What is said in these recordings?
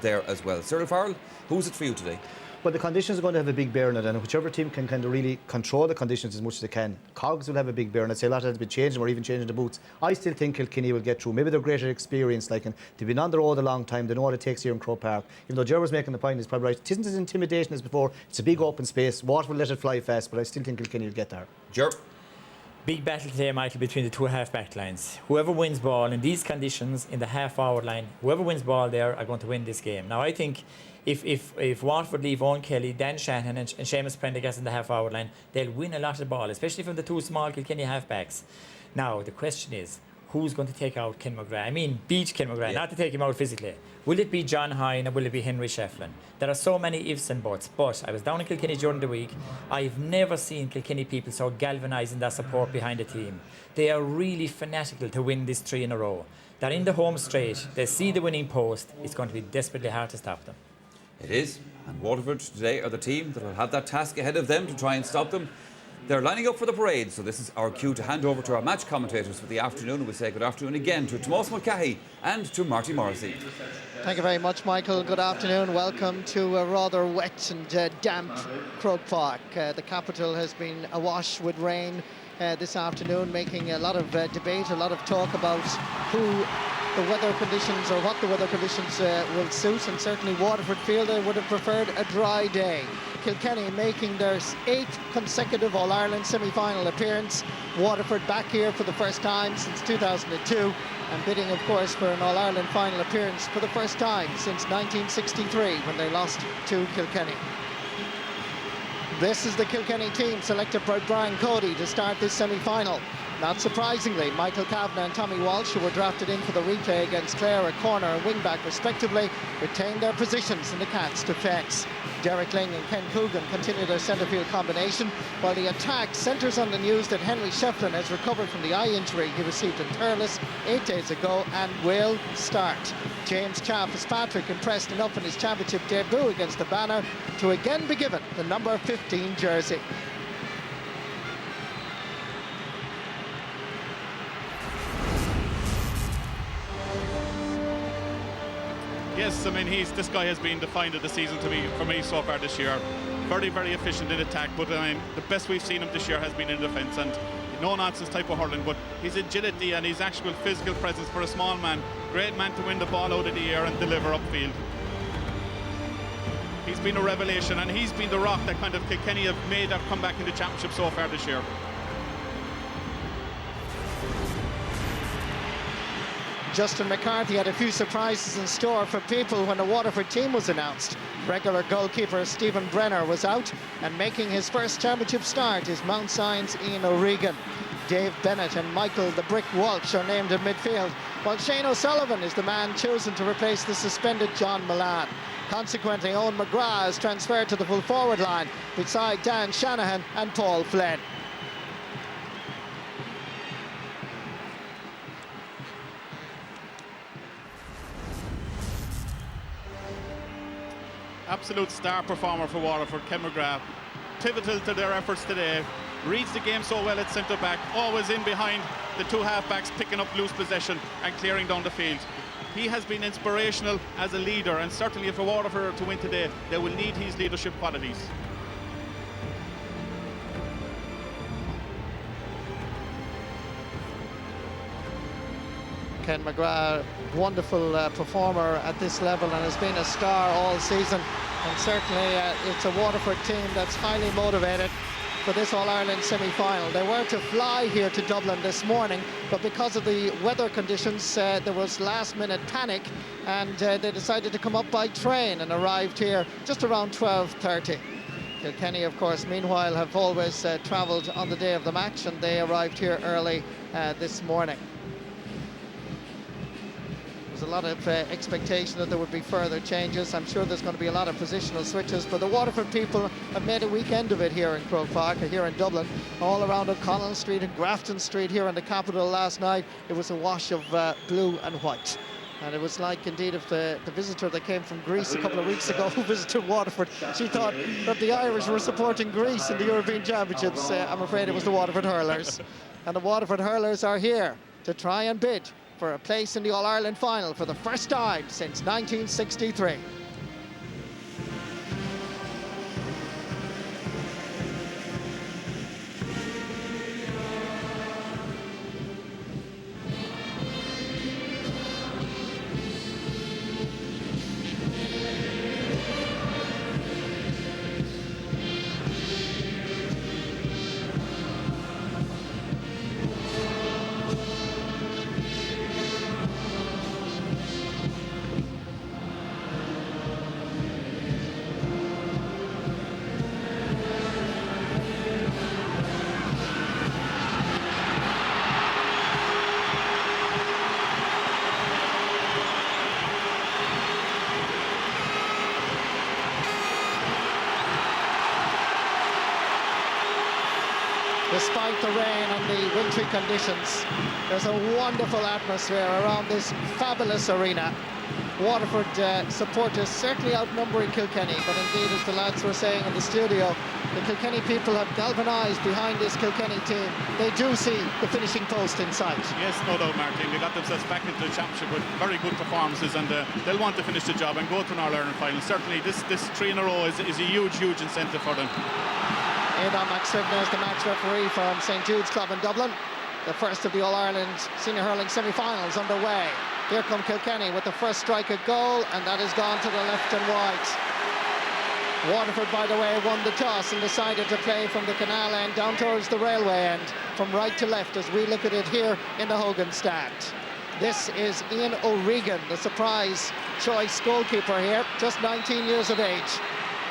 there as well. Cyril Farrell, who's it for you today? Well, the conditions are going to have a big bearing on it, and whichever team can kind of really control the conditions as much as they can. Cogs will have a big bearing. I'd say a lot has been changing, or even changing the boots. I still think Kilkenny will get through. Maybe they're greater experience, and they've been on the road a long time. They know what it takes here in Croke Park. Even though Ger was making the point, he's probably right. It isn't as intimidation as before. It's a big open space. Water will let it fly fast, but I still think Kilkenny will get there. Ger. Big battle today, Michael, between the two half-back lines. Whoever wins ball in these conditions, in the half-forward line, whoever wins ball there are going to win this game. Now, I think if Waterford leave Owen Kelly, Dan Shanahan and Seamus Prendergast in the half-forward line, they'll win a lot of the ball, especially from the two small Kilkenny half-backs. Now, the question is, who's going to take out Ken McGrath? I mean, beat Ken McGrath, not to take him out physically. Will it be John Hine or will it be Henry Shefflin? There are so many ifs and buts, but I was down in Kilkenny during the week. I've never seen Kilkenny people so galvanising their support behind the team. They are really fanatical to win this 3 in a row. They're in the home straight. They see the winning post. It's going to be desperately hard to stop them. It is, and Waterford today are the team that will have that task ahead of them to try and stop them. They're lining up for the parade, so this is our cue to hand over to our match commentators for the afternoon. And we'll say good afternoon again to Tomás Mulcahy and to Marty Morrissey. Thank you very much, Michael. Good afternoon. Welcome to a rather wet and damp Croke Park. The capital has been awash with rain this afternoon, making a lot of debate, a lot of talk about who the weather conditions or what the weather conditions will suit, and certainly Waterford feel they would have preferred a dry day. Kilkenny making their 8th consecutive All-Ireland semi-final appearance. Waterford back here for the first time since 2002, and bidding, of course, for an All-Ireland final appearance for the first time since 1963, when they lost to Kilkenny. This is the Kilkenny team selected by Brian Cody to start this semi-final. Not surprisingly, Michael Kavanagh and Tommy Walsh, who were drafted in for the replay against Clare at corner and wing-back respectively, retained their positions in the Cats' defence. Derek Ling and Ken Coogan continue their centre-field combination, while the attack centres on the news that Henry Shefflin has recovered from the eye injury he received in Thurles 8 days ago and will start. James Fitzpatrick impressed enough in his championship debut against the Banner to again be given the number 15 jersey. Yes, I mean, this guy has been the find of the season for me so far this year. Very, very efficient in attack, but I mean, the best we've seen him this year has been in defence, and no-nonsense type of hurling, but his agility and his actual physical presence for a small man, great man to win the ball out of the air and deliver upfield. He's been a revelation, and he's been the rock that kind of Kilkenny have made their comeback in the championship so far this year. Justin McCarthy had a few surprises in store for people when the Waterford team was announced. Regular goalkeeper Stephen Brenner was out, and making his first championship start is Mount Sion's Ian O'Regan. Dave Bennett and Michael the Brick Walsh are named in midfield, while Shane O'Sullivan is the man chosen to replace the suspended John Milan. Consequently, Owen McGrath is transferred to the full forward line beside Dan Shanahan and Paul Flynn. Absolute star performer for Waterford, Ken McGrath. Pivotal to their efforts today. Reads the game so well at centre-back, always in behind the two half-backs, picking up loose possession and clearing down the field. He has been inspirational as a leader, and certainly if Waterford are to win today, they will need his leadership qualities. Ken McGrath, wonderful performer at this level and has been a star all season, and certainly it's a Waterford team that's highly motivated for this All-Ireland semi-final. They were to fly here to Dublin this morning, but because of the weather conditions there was last-minute panic, and they decided to come up by train and arrived here just around 12:30. Kilkenny, of course, meanwhile have always travelled on the day of the match, and they arrived here early this morning. There's a lot of expectation that there would be further changes. I'm sure there's going to be a lot of positional switches, but the Waterford people have made a weekend of it here in Croke Park, or here in Dublin, all around O'Connell Street and Grafton Street here in the capital last night. It was a wash of blue and white. And it was like, indeed, if the visitor that came from Greece a couple of weeks ago who visited Waterford, she thought that the Irish were supporting Greece in the European Championships. I'm afraid it was the Waterford Hurlers. And the Waterford Hurlers are here to try and bid for a place in the All-Ireland final for the first time since 1963. Despite the rain and the wintry conditions, there's a wonderful atmosphere around this fabulous arena. Waterford supporters certainly outnumbering Kilkenny, but indeed, as the lads were saying in the studio, the Kilkenny people have galvanised behind this Kilkenny team. They do see the finishing post in sight. Yes, no doubt, Martin. They got themselves back into the championship with very good performances, and they'll want to finish the job and go to an All-Ireland final. Certainly, this 3 in a row is a huge incentive for them. Aidan McSwigna is the match referee from St Jude's Club in Dublin. The first of the All-Ireland Senior Hurling semi-finals underway. Here come Kilkenny with the first strike at goal, and that has gone to the left and wide. Waterford, by the way, won the toss and decided to play from the canal end down towards the railway end, from right to left, as we look at it here in the Hogan stand. This is Ian O'Regan, the surprise choice goalkeeper here, just 19 years of age.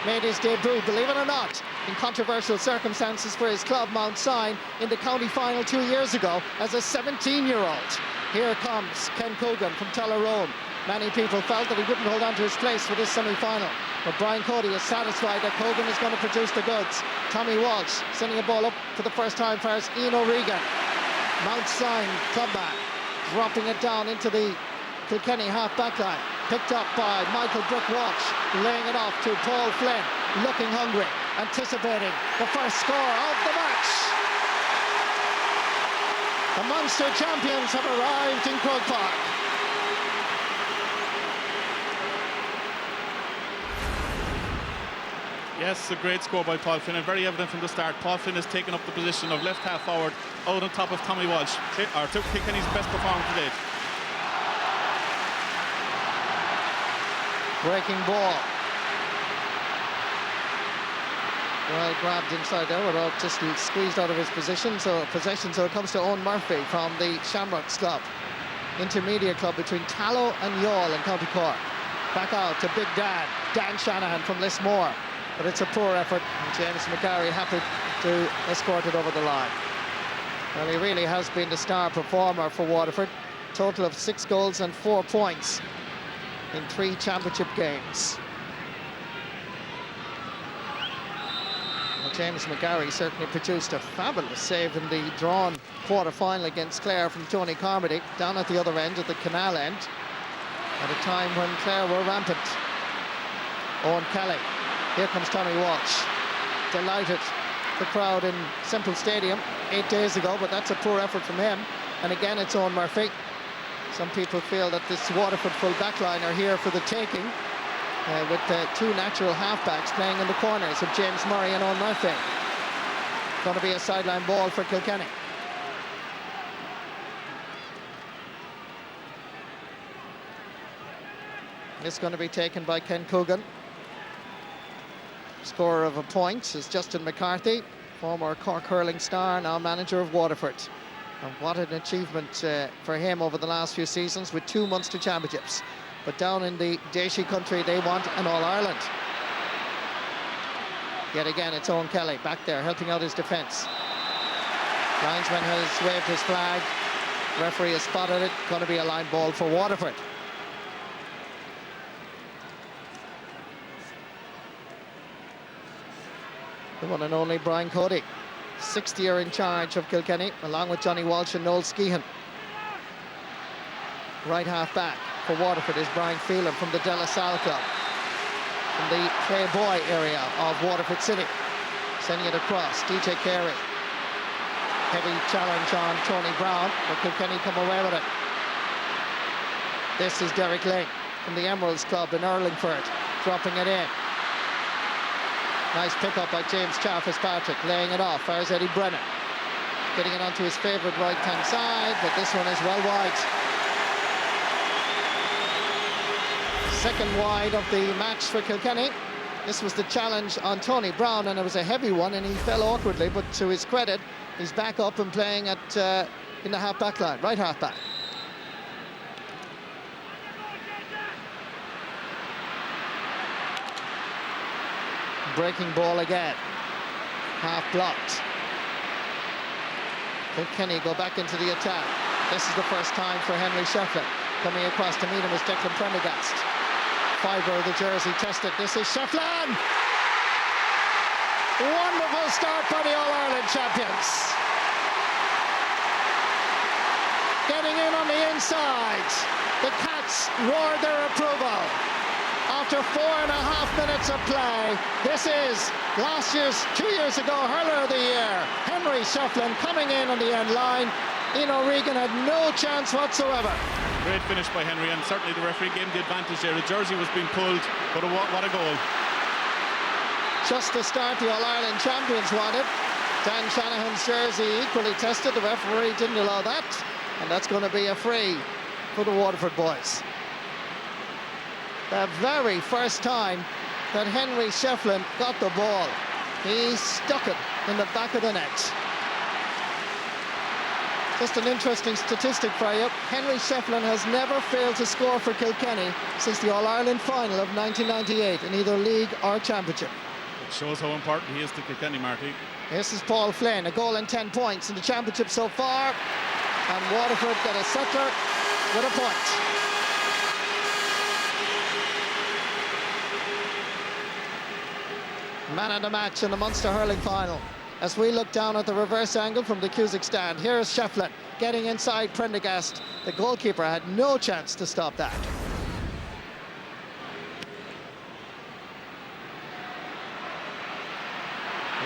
Made his debut, believe it or not, in controversial circumstances for his club, Mount Sion, in the county final 2 years ago as a 17-year-old. Here comes Ken Coogan from Tullaroan. Many people felt that he wouldn't hold on to his place for this semi-final, but Brian Cody is satisfied that Coogan is going to produce the goods. Tommy Walsh sending a ball up for the first time for Ian O'Regan. Mount Sion clubman dropping it down into the Kilkenny half-back line. Picked up by Michael Brick Walsh, laying it off to Paul Flynn, looking hungry, anticipating the first score of the match. The Munster champions have arrived in Croke Park. Yes, a great score by Paul Flynn, and very evident from the start. Paul Flynn has taken up the position of left half forward out on top of Tommy Walsh, Kilkenny's best performance to date. Breaking ball. Well grabbed inside there, without just squeezed out of his position. So possession, so it comes to Owen Murphy from the Shamrocks club. Intermediate club between Tallow and Youghal in County Cork. Back out to Big Dan Shanahan from Lismore. But it's a poor effort, and James McGarry happy to escort it over the line. Well, he really has been the star performer for Waterford. Total of 6 goals and 4 points in 3 championship games. Well, James McGarry certainly produced a fabulous save in the drawn quarter-final against Clare from Tony Carmody, down at the other end, at the canal end, at a time when Clare were rampant. Owen Kelly. Here comes Tommy Walsh. Delighted the crowd in Semple Stadium 8 days ago, but that's a poor effort from him. And again, it's Owen Murphy. Some people feel that this Waterford full back line are here for the taking, with 2 natural halfbacks playing in the corners of James Murray and Owen Murphy. Going to be a sideline ball for Kilkenny. It's going to be taken by Ken Coogan. Scorer of a point is Justin McCarthy, former Cork hurling star, now manager of Waterford. And what an achievement for him over the last few seasons, with 2 Munster championships. But down in the Déisi country, they want an All-Ireland. Yet again, it's Owen Kelly back there, helping out his defence. Linesman has waved his flag. Referee has spotted it. Going to be a line ball for Waterford. The one and only Brian Cody, 6th year in charge of Kilkenny, along with Johnny Walsh and Noel Skehan. Right half back for Waterford is Brian Phelan from the De La Salle club, from the Playboy area of Waterford City. Sending it across, DJ Carey. Heavy challenge on Tony Brown, but Kilkenny come away with it. This is Derek Ling from the Emeralds Club in Hurlingford, dropping it in. Nice pick-up by James Chaff Fitzpatrick, laying it off. There's Eddie Brennan, getting it onto his favourite right-hand side, but this one is well wide. Second wide of the match for Kilkenny. This was the challenge on Tony Brown, and it was a heavy one, and he fell awkwardly, but to his credit, he's back up and playing at in the half-back line, right half-back. Breaking ball again, half blocked. Kilkenny go back into the attack. This is the first time for Henry Shefflin. Coming across to meet him is Declan Prendergast. Fibre of the jersey tested. This is Shefflin! Wonderful start by the All-Ireland champions. Getting in on the inside. The Cats roared their approval. After 4.5 minutes of play, this is last year's, 2 years ago, Hurler of the Year, Henry Shefflin coming in on the end line. Ian O'Regan had no chance whatsoever. Great finish by Henry, and certainly the referee gave him the advantage there. The jersey was being pulled, but what a goal. Just the start the All-Ireland champions wanted. Dan Shanahan's jersey equally tested. The referee didn't allow that, and that's going to be a free for the Waterford boys. The very first time that Henry Shefflin got the ball, he stuck it in the back of the net. Just an interesting statistic for you. Henry Shefflin has never failed to score for Kilkenny since the All-Ireland final of 1998 in either league or championship. It shows how important he is to Kilkenny, Marty. This is Paul Flynn, a goal and 10 points in the championship so far. And Waterford get a settler with a point. Man of the match in the Munster Hurling final. As we look down at the reverse angle from the Cusack stand, here's Shefflin getting inside Prendergast. The goalkeeper had no chance to stop that.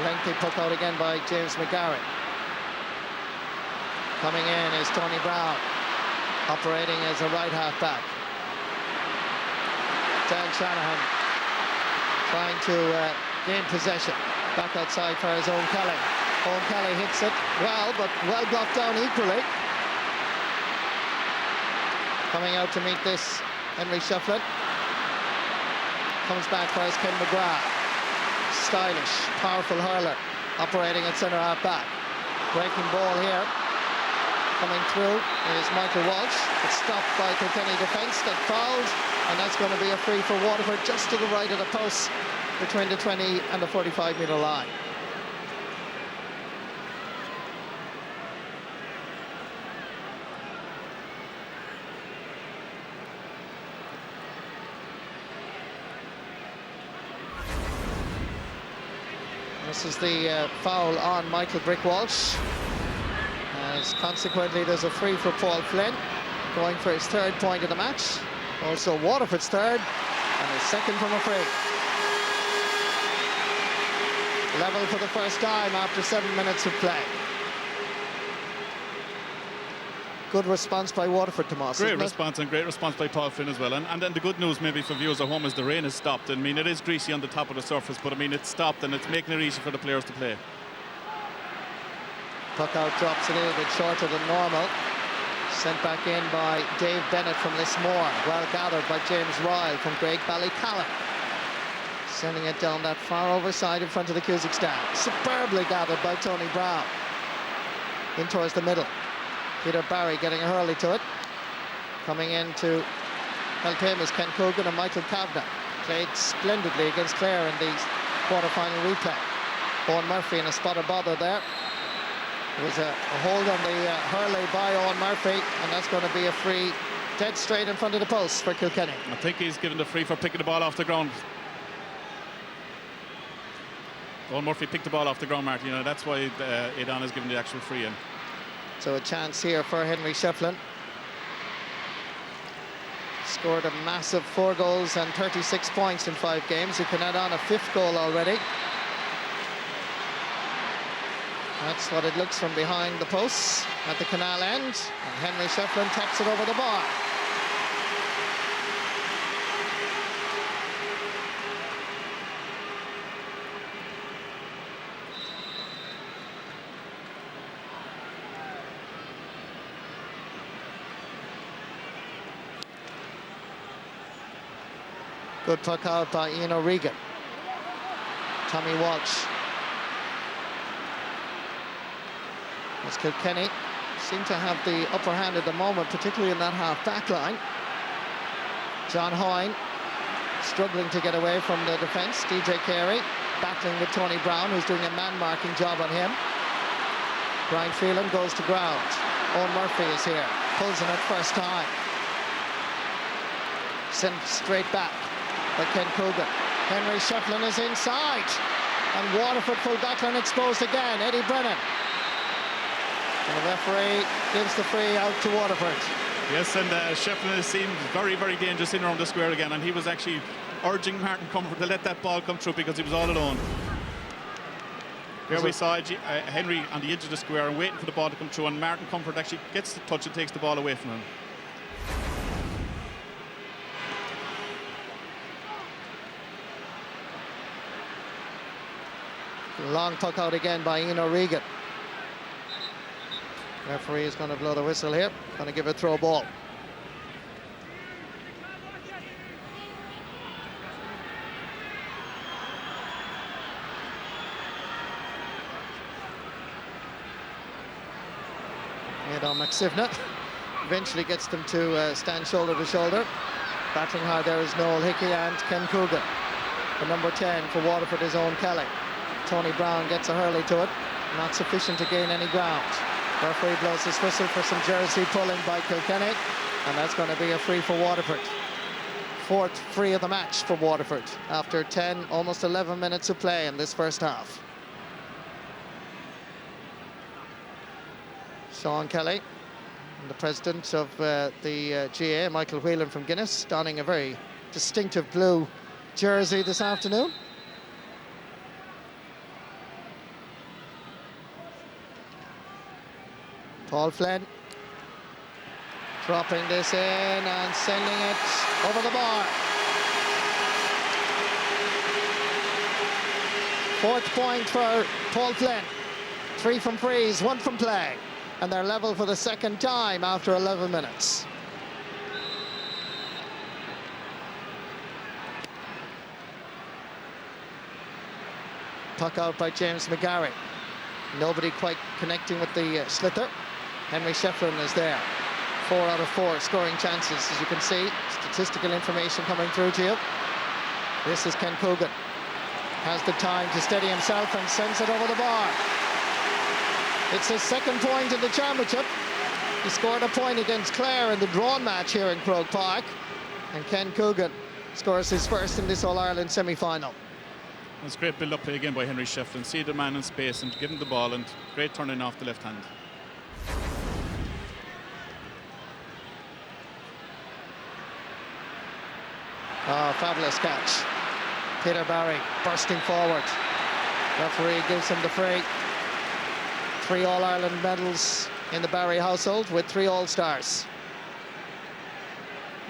Lengthy puck out again by James McGarry. Coming in is Tony Brown, operating as a right half back. Dan Shanahan trying to gain possession. Back outside for his own Kelly. Owen Kelly hits it well, but well blocked down equally. Coming out to meet this, Henry Shefflin. Comes back for his Ken McGrath. Stylish, powerful hurler, operating at centre half back. Breaking ball here. Coming through is Michael Walsh. It's stopped by Kilkenny defence that fouled, and that's going to be a free for Waterford just to the right of the post, between the 20 and the 45-metre line. This is the foul on Michael Brick Walsh. As consequently, there's a free for Paul Flynn, going for his third point of the match. Also Waterford's third, and his second from a free. Level for the first time after 7 minutes of play. Good response by Waterford, Tomas. Great response, and great response by Paul Flynn as well. And then the good news maybe for viewers at home is the rain has stopped. I mean, it is greasy on the top of the surface, but I mean, it's stopped and it's making it easy for the players to play. Puck out drops a little bit shorter than normal. Sent back in by Dave Bennett from Lismore. Well gathered by James Ryle from Great Ballycallan. Sending it down that far overside in front of the Cusack stand. Superbly gathered by Tony Brown. In towards the middle. Peter Barry getting a hurley to it. Coming in to help him is Ken Coogan and Michael Kavanagh. Played splendidly against Clare in the quarter-final replay. Owen Murphy in a spot of bother there. There was a hold on the hurley by Owen Murphy, and that's going to be a free dead straight in front of the post for Kilkenny. I think he's given the free for picking the ball off the ground. Owen Murphy picked the ball off the ground, Martin. You know, that's why Aidan has given the actual free in. So a chance here for Henry Shefflin. Scored a massive 4 goals and 36 points in 5 games. He can add on a 5th goal already. That's what it looks from behind the posts at the canal end. And Henry Shefflin taps it over the bar. Good puck out by Ian O'Regan. Tommy Walsh. As Kilkenny seem to have the upper hand at the moment, particularly in that half-back line. John Hoyne struggling to get away from the defence. DJ Carey battling with Tony Brown, who's doing a man-marking job on him. Brian Phelan goes to ground. Owen Murphy is here, pulls in it first time. Sent straight back by Ken Coogan. Henry Shefflin is inside. And Waterford full backline exposed again. Eddie Brennan. And the referee gives the free out to Waterford. Yes, and Shefflin seemed very, very dangerous in around the square again, and he was actually urging Martin Comfort to let that ball come through because he was all alone. Here we saw Henry on the edge of the square and waiting for the ball to come through, and Martin Comfort actually gets the touch and takes the ball away from him. Long puck out again by Ian O'Regan. Referee is going to blow the whistle here. Going to give a throw ball. Aidan McSivna eventually gets them to stand shoulder to shoulder. Battling hard there is Noel Hickey and Ken Coogan. The number 10 for Waterford is Owen Kelly. Tony Brown gets a hurley to it. Not sufficient to gain any ground. Referee blows his whistle for some jersey pulling by Kilkenny, and that's going to be a free for Waterford. Fourth free of the match for Waterford after 10, almost 11 minutes of play in this first half. Sean Kelly, the president of the GA, Michael Whelan from Guinness, donning a very distinctive blue jersey this afternoon. Paul Flynn dropping this in and sending it over the bar. Fourth point for Paul Flynn. 3 from frees, 1 from play. And they're level for the second time after 11 minutes. Puck out by James McGarry. Nobody quite connecting with the sliotar. Henry Shefflin is there. 4 out of 4 scoring chances, as you can see. Statistical information coming through to you. This is Ken Coogan. Has the time to steady himself and sends it over the bar. It's his second point in the championship. He scored a point against Clare in the drawn match here in Croke Park. And Ken Coogan scores his first in this All-Ireland semi-final. It's great build-up play again by Henry Shefflin. See the man in space and give him the ball, and great turning off the left hand. Oh, fabulous catch. Peter Barry bursting forward. Referee gives him the free. 3 All-Ireland medals in the Barry household with 3 All-Stars.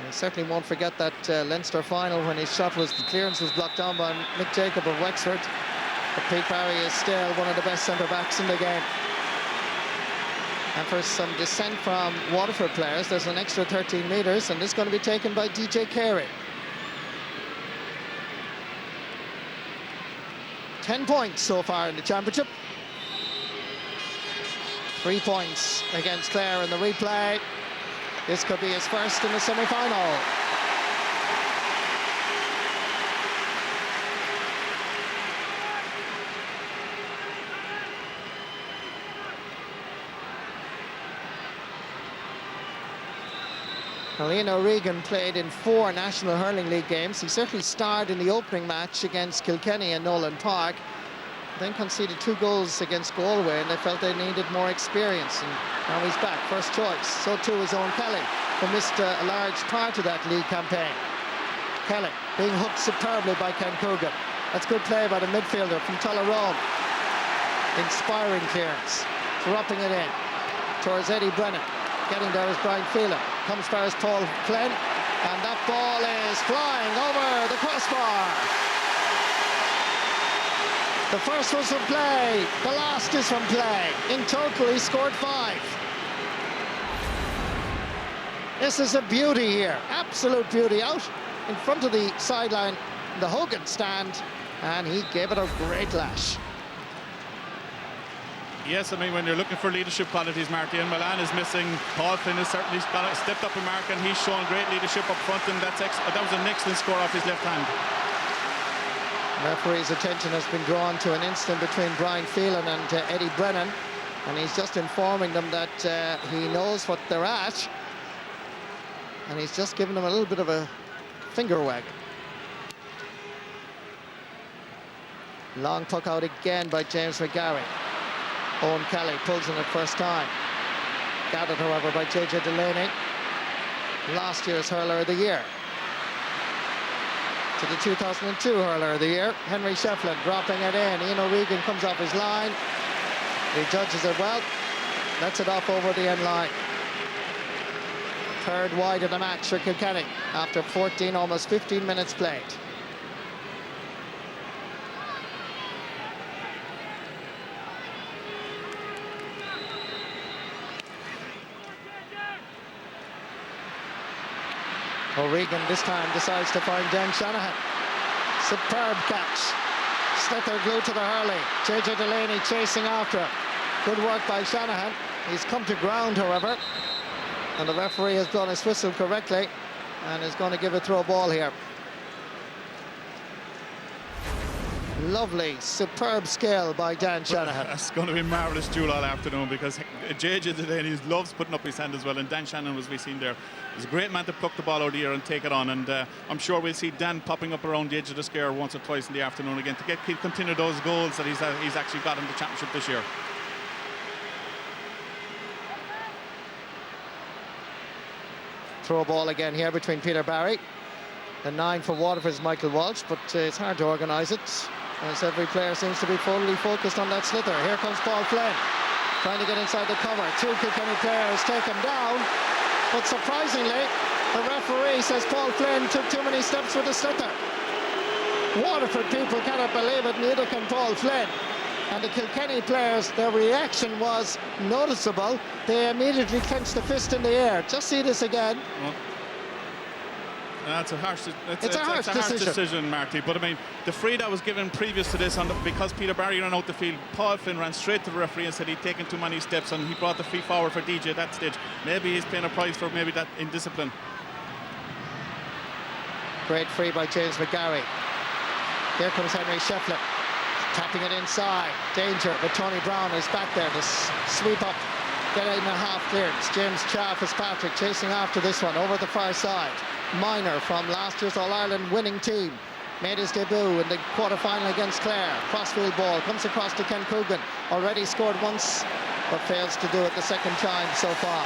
I certainly won't forget that Leinster final when his shot was, the clearance was blocked down by Mick Jacob of Wexford. But Pete Barry is still one of the best centre-backs in the game. And for some dissent from Waterford players, there's an extra 13 metres, and this is going to be taken by DJ Carey. 10 points so far in the championship. 3 points against Clare in the replay. This could be his first in the semi-final. Ian O'Regan played in 4 National Hurling League games. He certainly starred in the opening match against Kilkenny and Nolan Park, then conceded 2 goals against Galway, and they felt they needed more experience, and now he's back, first choice. So too is Owen Kelly, who missed a large part of that league campaign. Kelly being hooked superbly by Ken Coogan. That's good play by the midfielder from Tullaroan. Inspiring clearance, dropping it in towards Eddie Brennan. Getting there is Brian Phelan. Comes far as Paul Flynn, and that ball is flying over the crossbar. The first was from play, the last is from play. In total, he scored 5. This is a beauty here, absolute beauty. Out in front of the sideline, the Hogan stand, and he gave it a great lash. Yes, I mean, when you're looking for leadership qualities, Marty, and Milan is missing. Paul Flynn has certainly stepped up in mark, and he's shown great leadership up front, and that was an excellent score off his left hand. The referee's attention has been drawn to an incident between Brian Phelan and Eddie Brennan, and he's just informing them that he knows what they're at, and he's just giving them a little bit of a finger wag. Long puck out again by James McGarry. Owen Kelly pulls in it first time. Gathered, however, by JJ Delaney, last year's hurler of the year. To the 2002 hurler of the year, Henry Shefflin dropping it in. Ian O'Regan comes off his line. He judges it well, lets it off over the end line. Third wide of the match for Kilkenny after 14, almost 15 minutes played. O'Regan this time decides to find Dan Shanahan. Superb catch. Slither glued to the hurley. JJ Delaney chasing after him. Good work by Shanahan. He's come to ground, however, and the referee has blown his whistle correctly and is going to give a throw ball here. Lovely, superb skill by Dan Shanahan. It's going to be a marvellous duel all afternoon, because JJ Delaney loves putting up his hand as well, and Dan Shanahan, as we've seen there, is a great man to pluck the ball out of the air and take it on, and I'm sure we'll see Dan popping up around the edge of the square once or twice in the afternoon again to continue those goals that he's actually got in the championship this year. Throw ball again here between Peter Barry. The 9 for Waterford is Michael Walsh, but it's hard to organise it, as every player seems to be fully focused on that slither. Here comes Paul Flynn, trying to get inside the cover. 2 Kilkenny players take him down, but surprisingly, the referee says Paul Flynn took too many steps with the slither. Waterford people cannot believe it, neither can Paul Flynn. And the Kilkenny players, their reaction was noticeable. They immediately clenched the fist in the air. Just see this again. Well, it's a harsh decision, Marty. But I mean, the free that was given previous to this, because Peter Barry ran out the field, Paul Flynn ran straight to the referee and said he'd taken too many steps, and he brought the free forward for DJ at that stage. Maybe he's paying a price for maybe that indiscipline. Great free by James McGarry. Here comes Henry Shefflin, tapping it inside. Danger, but Tony Brown is back there to sweep up, get in a half clearance. James Fitzpatrick chasing after this one over the far side. Minor from last year's All-Ireland winning team made his debut in the quarter-final against Clare. Crossfield ball comes across to Ken Coogan. Already scored once, but fails to do it the second time so far.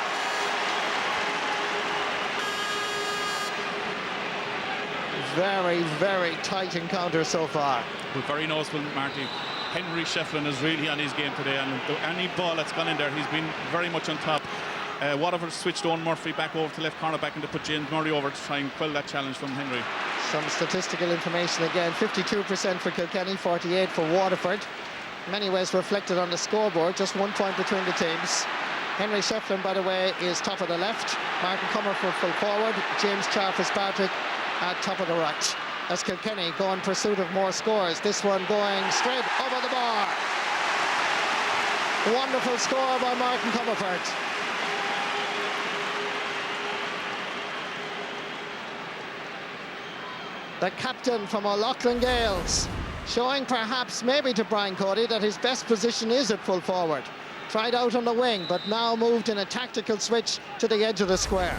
Very, very tight encounter so far. But very noticeable, Marty. Henry Shefflin is really on his game today, and any ball that's gone in there, he's been very much on top. Waterford switched Owen Murphy back over to left corner back and to put James Murray over to try and quell that challenge from Henry. Some statistical information again. 52% for Kilkenny, 48% for Waterford. In many ways reflected on the scoreboard, just 1 point between the teams. Henry Shefflin, by the way, is top of the left. Martin Comerford full forward. James Fitzpatrick at top of the right. As Kilkenny go in pursuit of more scores. This one going straight over the bar. Wonderful score by Martin Comerford. The captain from O'Loughlin Gales, showing perhaps maybe to Brian Cody that his best position is at full forward. Tried out on the wing, but now moved in a tactical switch to the edge of the square.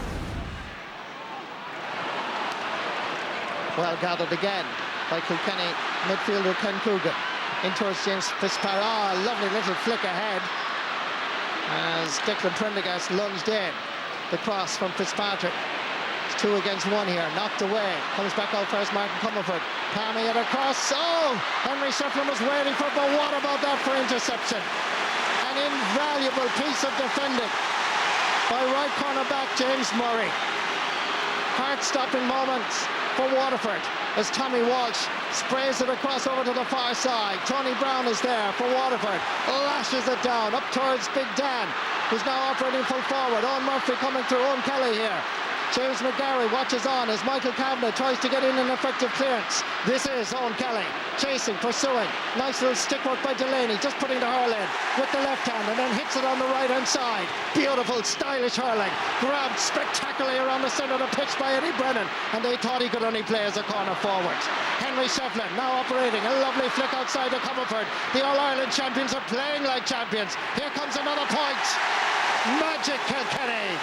Well gathered again by Kilkenny midfielder Ken Coogan. In towards James Fitzpatrick. Ah, lovely little flick ahead as Declan Prendergast lunged in. The cross from Fitzpatrick. 2 against 1 here, knocked away. Comes back out first, Martin Comerford. Palmy at a cross. Oh! Henry Shefflin was waiting for it, but what about that for interception? An invaluable piece of defending by right cornerback James Murray. Heart-stopping moments for Waterford as Tommy Walsh sprays it across over to the far side. Tony Brown is there for Waterford. Lashes it down up towards Big Dan, who's now operating full forward. Owen Murphy coming through. Owen Kelly here. James McGarry watches on as Michael Kavanagh tries to get in an effective clearance. This is Owen Kelly, chasing, pursuing. Nice little stick work by Delaney, just putting the hurl in with the left hand and then hits it on the right hand side. Beautiful, stylish hurling. Grabbed spectacularly around the centre of the pitch by Eddie Brennan, and they thought he could only play as a corner forward. Henry Shefflin now operating, a lovely flick outside the Waterford. The All-Ireland champions are playing like champions. Here comes another point. Magic Kilkenny.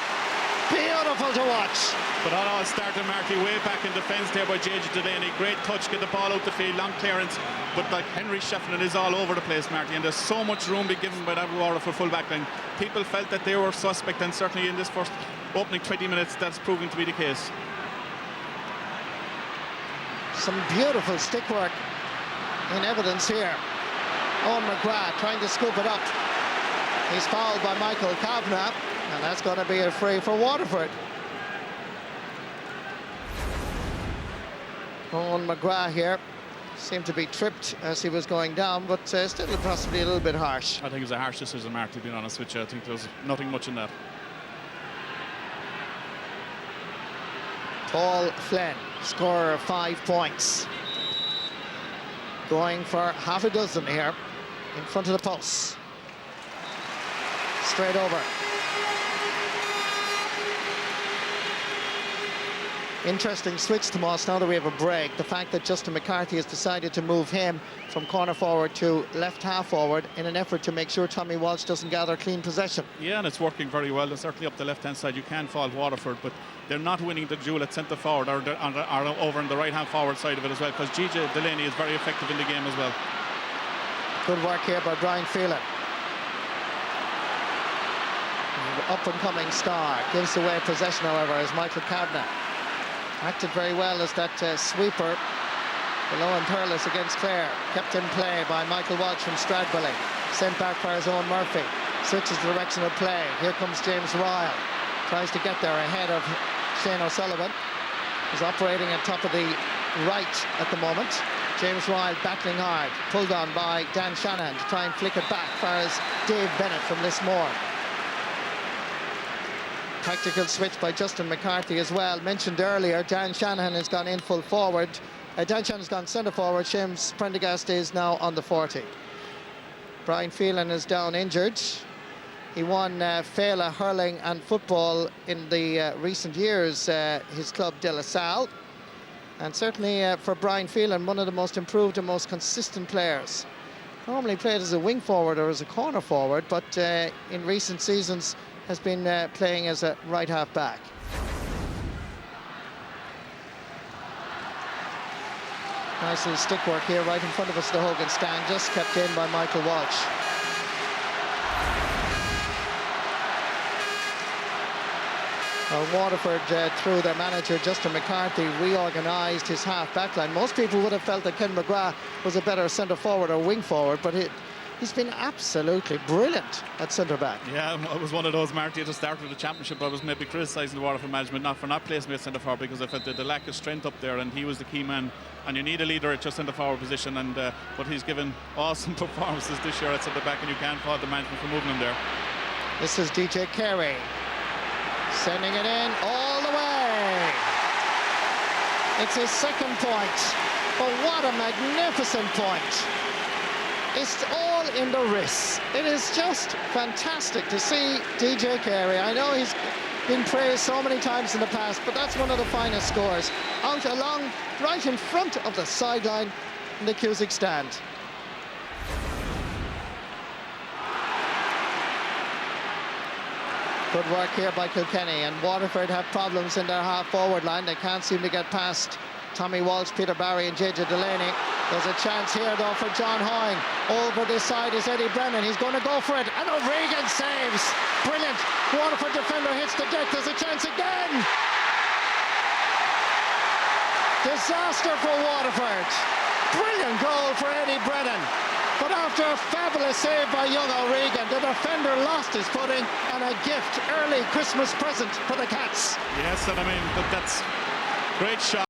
Beautiful to watch. But that all started, Marty, way back in defence there by JJ Delaney. Great touch, get the ball out the field, long clearance. But like Henry Shefflin is all over the place, Marty, and there's so much room be given by that Waterford full back line. People felt that they were suspect, and certainly in this first opening 20 minutes, that's proving to be the case. Some beautiful stick work in evidence here. Owen McGrath trying to scoop it up. He's fouled by Michael Kavanagh, and that's going to be a free for Waterford. Owen McGrath here seemed to be tripped as he was going down, but still possibly a little bit harsh. I think it was a harsh decision, Mark, to be honest with you. I think there was nothing much in that. Paul Flynn, scorer of 5 points. Going for half a dozen here in front of the posts. Straight over. Interesting switch, Tomas, now that we have a break. The fact that Justin McCarthy has decided to move him from corner forward to left half forward in an effort to make sure Tommy Walsh doesn't gather clean possession. Yeah, and it's working very well. It's certainly up the left-hand side. You can fault Waterford, but they're not winning the duel at centre forward or over on the right-hand forward side of it as well, because JJ Delaney is very effective in the game as well. Good work here by Brian Phelan. Up-and-coming star gives away possession, however, as Michael Kavanagh acted very well as that sweeper below and Perlis against Clare. Kept in play by Michael Walsh from Stradbally. Sent back for his own Murphy. Switches the direction of play. Here comes James Ryle. Tries to get there ahead of Shane O'Sullivan. He's operating at top of the right at the moment. James Ryle battling hard. Pulled on by Dan Shanahan to try and flick it back for as Dave Bennett from Lismore. Tactical switch by Justin McCarthy as well. Mentioned earlier, Dan Shanahan has gone in full forward. Dan Shanahan's gone centre forward. Seamus Prendergast is now on the 40. Brian Phelan is down injured. He won Féile hurling and football in the recent years, his club De La Salle. And certainly for Brian Phelan, one of the most improved and most consistent players. Normally played as a wing forward or as a corner forward, but in recent seasons has been playing as a right half back. Nice little stick work here right in front of us, the Hogan stand, just kept in by Michael Walsh. Waterford, through their manager Justin McCarthy, reorganised his half-back line. Most people would have felt that Ken McGrath was a better centre-forward or wing-forward, but he's been absolutely brilliant at centre-back. Yeah, it was one of those, Marty, at the start of the championship, I was maybe criticising the Waterford management for not placing me at centre-forward because I felt that the lack of strength up there, and he was the key man, and you need a leader at your centre-forward position, and but he's given awesome performances this year at centre-back, and you can't fault the management for moving him there. This is DJ Carey. Sending it in all the way. It's his second point, but what a magnificent point. It's all in the wrists. It is just fantastic to see DJ Carey. I know he's been praised so many times in the past, but that's one of the finest scores. Out along, right in front of the sideline in the Cusick stand. Good work here by Kilkenny, and Waterford have problems in their half-forward line. They can't seem to get past Tommy Walsh, Peter Barry and JJ Delaney. There's a chance here, though, for John Hoying. Over this side is Eddie Brennan. He's going to go for it, and O'Regan saves. Brilliant. Waterford defender hits the deck. There's a chance again. Disaster for Waterford. Brilliant goal for Eddie Brennan. But after a fabulous save by young O'Regan, the defender lost his footing, and a gift, early Christmas present for the Cats. Yes, and I mean, that's great shot.